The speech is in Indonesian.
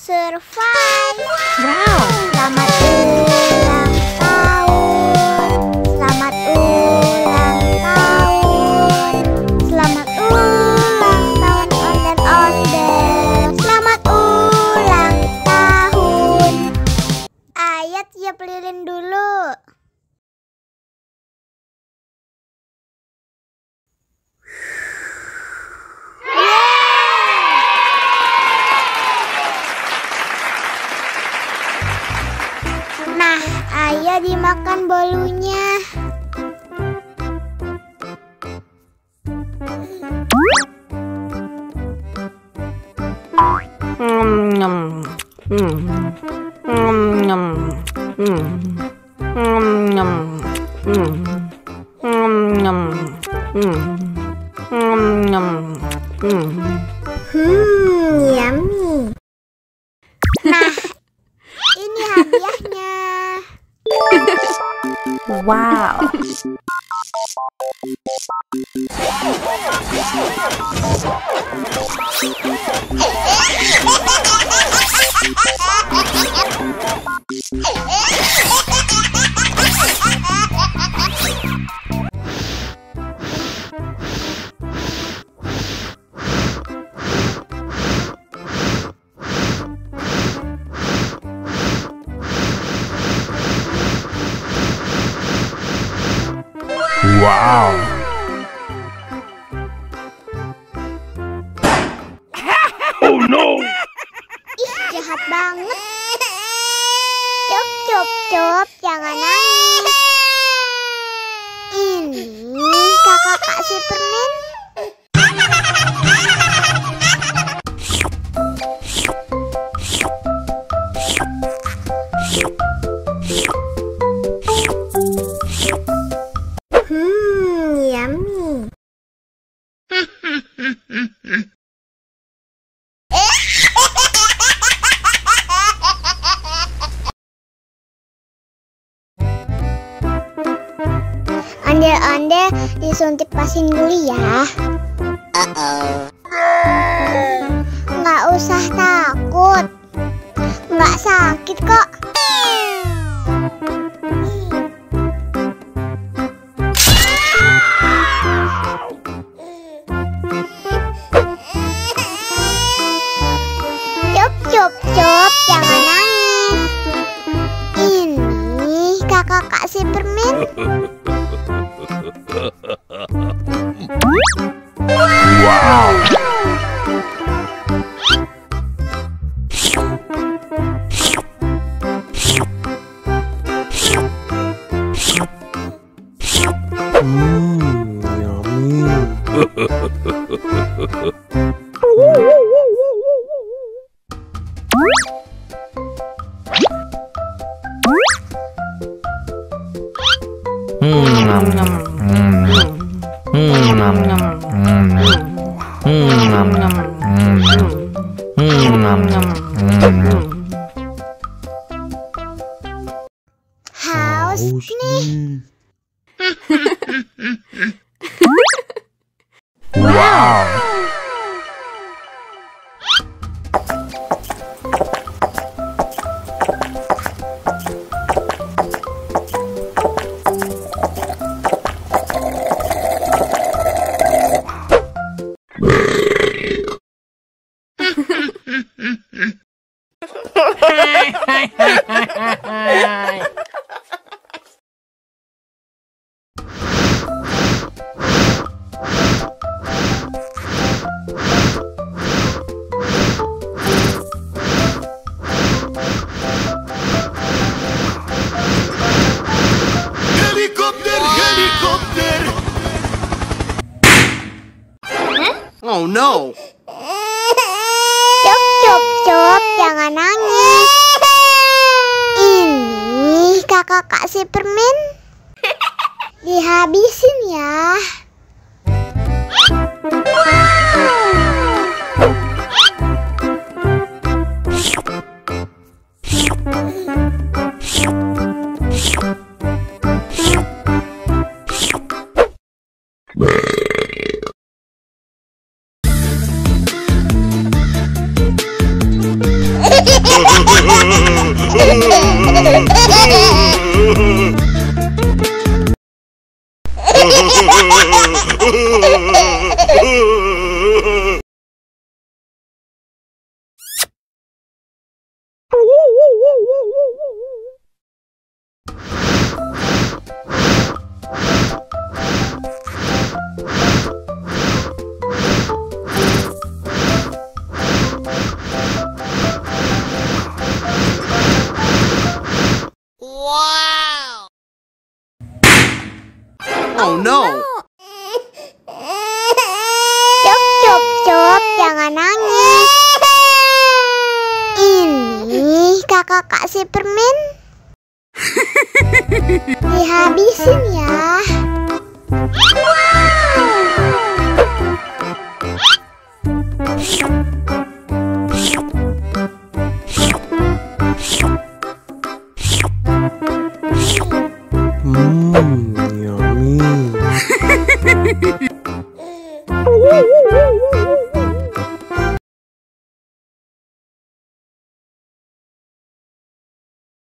survive. Wow. Selamat ulang tahun. Selamat ulang tahun. Selamat ulang tahun ondel-ondel. Selamat ulang tahun. Ayat tiup lilin dulu. Nah, ayah dimakan bolunya. Yummy. Nah, ini hadiahnya. Wow. Wow. Oh no. Ih, jahat banget. Cup, cup, cup, jangan nangis. Ini kakak kasih permen. Yummy. Ondel-ondel disuntik vaksin dulu ya. Nggak usah takut. Nggak sakit kok. Cup, cup, cup, jangan nangis. Ini kakak kasih permen. Wow. Haus nih. Wow. Helikopter, helikopter. Oh no. Cup, cup, cup, jangan nangis. Ini kakak kasih permen. Dihabisin ya. Oh no! Cup, jangan nangis. Ini kakak kasih permen. Dihabisin ya.